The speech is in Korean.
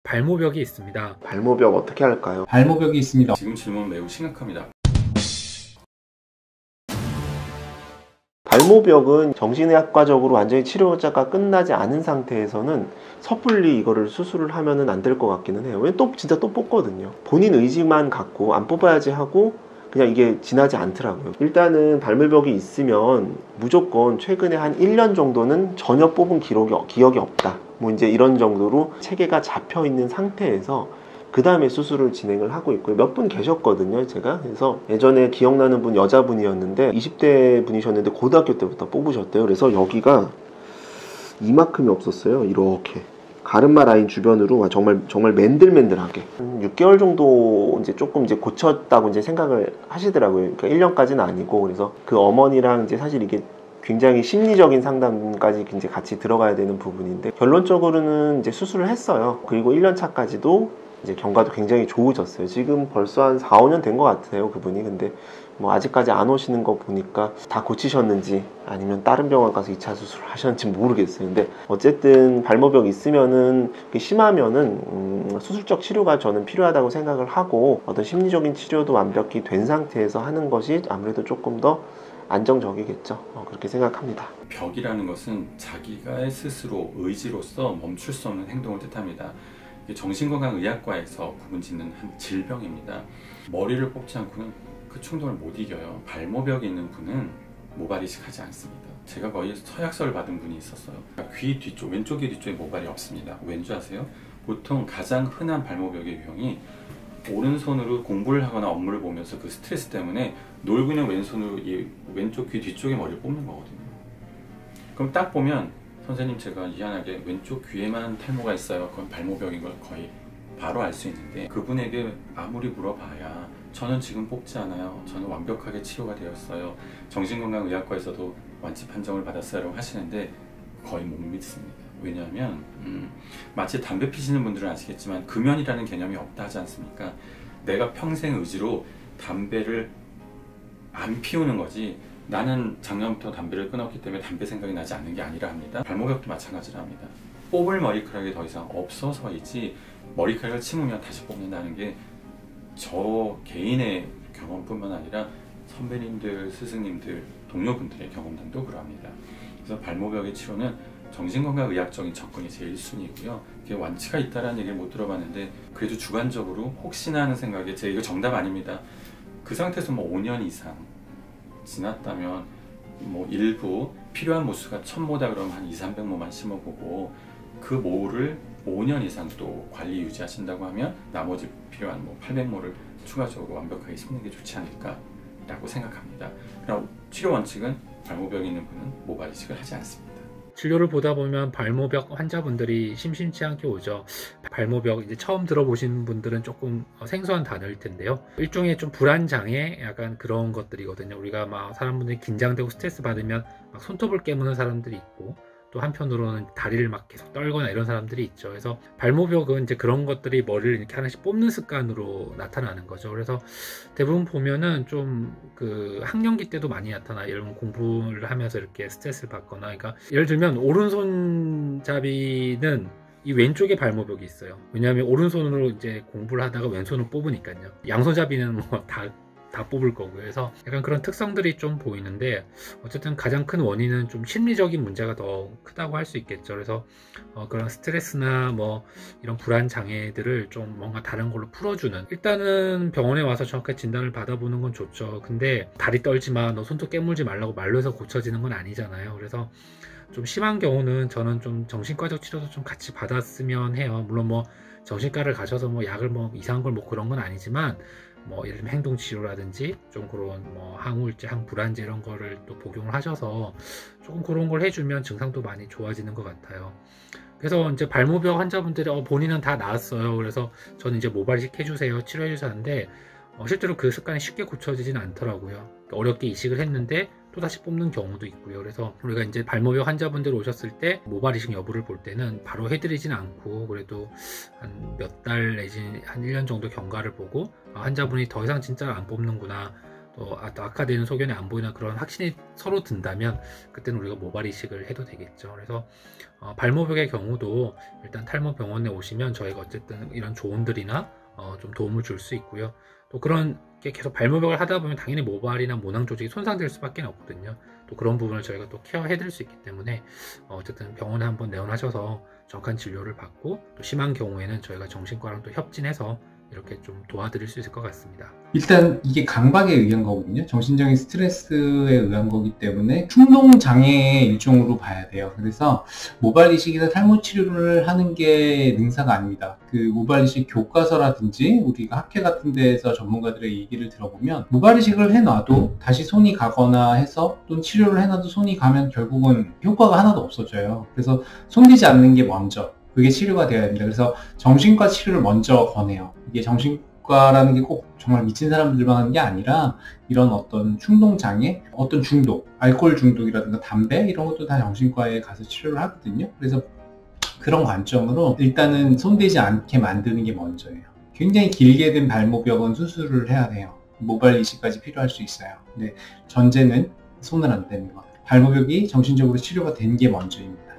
발모벽이 있습니다. 발모벽 어떻게 할까요? 발모벽이 있습니다. 지금 질문 매우 심각합니다. 발모벽은 정신의학과적으로 완전히 치료자가 끝나지 않은 상태에서는 섣불리 이거를 수술을 하면은 안 될 것 같기는 해요. 왜 진짜 또 뽑거든요. 본인 의지만 갖고 안 뽑아야지 하고 그냥 이게 지나지 않더라고요. 일단은 발모벽이 있으면 무조건 최근에 한 1년 정도는 전혀 뽑은 기억이 없다. 뭐 이제 이런 정도로 체계가 잡혀 있는 상태에서 그 다음에 수술을 진행을 하고 있고요. 몇 분 계셨거든요, 제가. 그래서 예전에 기억나는 분 여자분이었는데 20대 분이셨는데 고등학교 때부터 뽑으셨대요. 그래서 여기가 이만큼이 없었어요. 이렇게 가르마 라인 주변으로 정말 맨들맨들하게 6개월 정도 이제 조금 이제 고쳤다고 이제 생각을 하시더라고요. 그러니까 1년까지는 아니고. 그래서 그 어머니랑 이제 사실 이게 굉장히 심리적인 상담까지 이제 같이 들어가야 되는 부분인데 결론적으로는 이제 수술을 했어요. 그리고 1년 차까지도 이제 경과도 굉장히 좋으셨어요. 지금 벌써 한 4, 5년 된 것 같아요, 그분이. 근데 뭐 아직까지 안 오시는 거 보니까 다 고치셨는지 아니면 다른 병원 가서 2차 수술을 하셨는지 모르겠어요. 근데 어쨌든 발모벽 있으면은 심하면은 수술적 치료가 저는 필요하다고 생각을 하고 어떤 심리적인 치료도 완벽히 된 상태에서 하는 것이 아무래도 조금 더 안정적이겠죠. 그렇게 생각합니다. 벽이라는 것은 자기가 스스로 의지로서 멈출 수 없는 행동을 뜻합니다. 정신건강의학과에서 구분짓는 한 질병입니다. 머리를 뽑지 않고는 그 충동을 못 이겨요. 발모벽이 있는 분은 모발 이식하지 않습니다. 제가 거의 서약서를 받은 분이 있었어요. 귀 뒤쪽, 왼쪽 귀 뒤쪽에 모발이 없습니다. 왠지 아세요? 보통 가장 흔한 발모벽의 유형이 오른손으로 공부를 하거나 업무를 보면서 그 스트레스 때문에 놀고 있는 왼손으로 이 왼쪽 귀 뒤쪽에 머리를 뽑는 거거든요. 그럼 딱 보면 선생님, 제가 희한하게 왼쪽 귀에만 탈모가 있어요. 그건 발모벽인 걸 거의 바로 알 수 있는데 그분에게 아무리 물어봐야 저는 지금 뽑지 않아요. 저는 완벽하게 치료가 되었어요. 정신건강의학과에서도 완치 판정을 받았어요 라고 하시는데 거의 못 믿습니다. 왜냐하면 마치 담배 피시는 분들은 아시겠지만 금연이라는 개념이 없다 하지 않습니까? 내가 평생 의지로 담배를 안 피우는 거지 나는 작년부터 담배를 끊었기 때문에 담배 생각이 나지 않는 게 아니라 합니다. 발모벽도 마찬가지라 합니다. 뽑을 머리카락이 더 이상 없어서이지 머리카락을 침으면 다시 뽑는다는 게 저 개인의 경험뿐만 아니라 선배님들, 스승님들, 동료분들의 경험담도 그러합니다. 그래서 발모벽의 치료는 정신건강의학적인 접근이 제일 1순위고요. 이게 완치가 있다는 얘기를 못 들어봤는데 그래도 주관적으로 혹시나 하는 생각에 제가 이거 정답 아닙니다. 그 상태에서 뭐 5년 이상 지났다면 뭐 일부 필요한 모수가 1000모다 그러면 한 200~300모만 심어보고 그 모를 5년 이상 또 관리 유지하신다고 하면 나머지 필요한 뭐 800모를 추가적으로 완벽하게 심는 게 좋지 않을까 라고 생각합니다. 그럼 치료 원칙은 발모벽이 있는 분은 모발 이식을 하지 않습니다. 진료를 보다 보면 발모벽 환자분들이 심심치 않게 오죠. 발모벽 이제 처음 들어보신 분들은 조금 생소한 단어일 텐데요. 일종의 좀 불안장애 약간 그런 것들이거든요. 우리가 막 사람분들이 긴장되고 스트레스 받으면 막 손톱을 깨무는 사람들이 있고 또 한편으로는 다리를 막 계속 떨거나 이런 사람들이 있죠. 그래서 발모벽은 이제 그런 것들이 머리를 이렇게 하나씩 뽑는 습관으로 나타나는 거죠. 그래서 대부분 보면은 좀 그 학령기 때도 많이 나타나. 이런 공부를 하면서 이렇게 스트레스를 받거나, 그러니까 예를 들면 오른손잡이는 이 왼쪽에 발모벽이 있어요. 왜냐하면 오른손으로 이제 공부를 하다가 왼손을 뽑으니까요. 양손잡이는 뭐 다 뽑을 거고요. 그래서 약간 그런 특성들이 좀 보이는데 어쨌든 가장 큰 원인은 좀 심리적인 문제가 더 크다고 할 수 있겠죠. 그래서 그런 스트레스나 뭐 이런 불안 장애들을 좀 뭔가 다른 걸로 풀어주는, 일단은 병원에 와서 정확하게 진단을 받아보는 건 좋죠. 근데 다리 떨지 마, 너 손톱 깨물지 말라고 말로 해서 고쳐지는 건 아니잖아요. 그래서 좀 심한 경우는 저는 좀 정신과적 치료도 좀 같이 받았으면 해요. 물론 뭐 정신과를 가셔서 뭐 약을 뭐 이상한 걸 뭐 그런 건 아니지만 뭐 예를 들면 행동치료라든지 좀 그런 뭐 항우울제, 항불안제 이런 거를 또 복용을 하셔서 조금 그런 걸 해주면 증상도 많이 좋아지는 것 같아요. 그래서 이제 발모벽 환자분들이 본인은 다 나았어요. 그래서 저는 이제 모발 이식 해주세요, 치료해 주세요 하는데 실제로 그 습관이 쉽게 고쳐지지는 않더라고요. 어렵게 이식을 했는데 또다시 뽑는 경우도 있고요. 그래서 우리가 이제 발모벽 환자분들 오셨을 때 모발 이식 여부를 볼 때는 바로 해드리진 않고 그래도 한 몇 달 내지 한 1년 정도 경과를 보고 환자분이 더 이상 진짜 안 뽑는구나, 또 악화되는 소견이 안 보이나 그런 확신이 서로 든다면 그때는 우리가 모발 이식을 해도 되겠죠. 그래서 발모벽의 경우도 일단 탈모 병원에 오시면 저희가 어쨌든 이런 조언들이나 좀 도움을 줄 수 있고요. 또 그런 게 계속 발모벽을 하다 보면 당연히 모발이나 모낭 조직이 손상될 수밖에 없거든요. 또 그런 부분을 저희가 또 케어해 드릴 수 있기 때문에 어쨌든 병원에 한번 내원하셔서 정확한 진료를 받고 또 심한 경우에는 저희가 정신과랑 또 협진해서 이렇게 좀 도와드릴 수 있을 것 같습니다. 일단 이게 강박에 의한 거거든요. 정신적인 스트레스에 의한 거기 때문에 충동 장애의 일종으로 봐야 돼요. 그래서 모발 이식이나 탈모 치료를 하는 게 능사가 아닙니다. 그 모발 이식 교과서라든지 우리가 학회 같은 데에서 전문가들의 얘기를 들어보면 모발 이식을 해놔도 다시 손이 가거나 해서 또는 치료를 해놔도 손이 가면 결국은 효과가 하나도 없어져요. 그래서 손대지 않는 게 먼저 그게 치료가 되어야 됩니다. 그래서 정신과 치료를 먼저 권해요. 이게 정신과라는 게 꼭 정말 미친 사람들만 하는 게 아니라 이런 어떤 충동 장애, 어떤 중독, 알코올 중독이라든가 담배 이런 것도 다 정신과에 가서 치료를 하거든요. 그래서 그런 관점으로 일단은 손대지 않게 만드는 게 먼저예요. 굉장히 길게 된 발모벽은 수술을 해야 돼요. 모발 이식까지 필요할 수 있어요. 근데 전제는 손을 안 대는 것. 발모벽이 정신적으로 치료가 된 게 먼저입니다.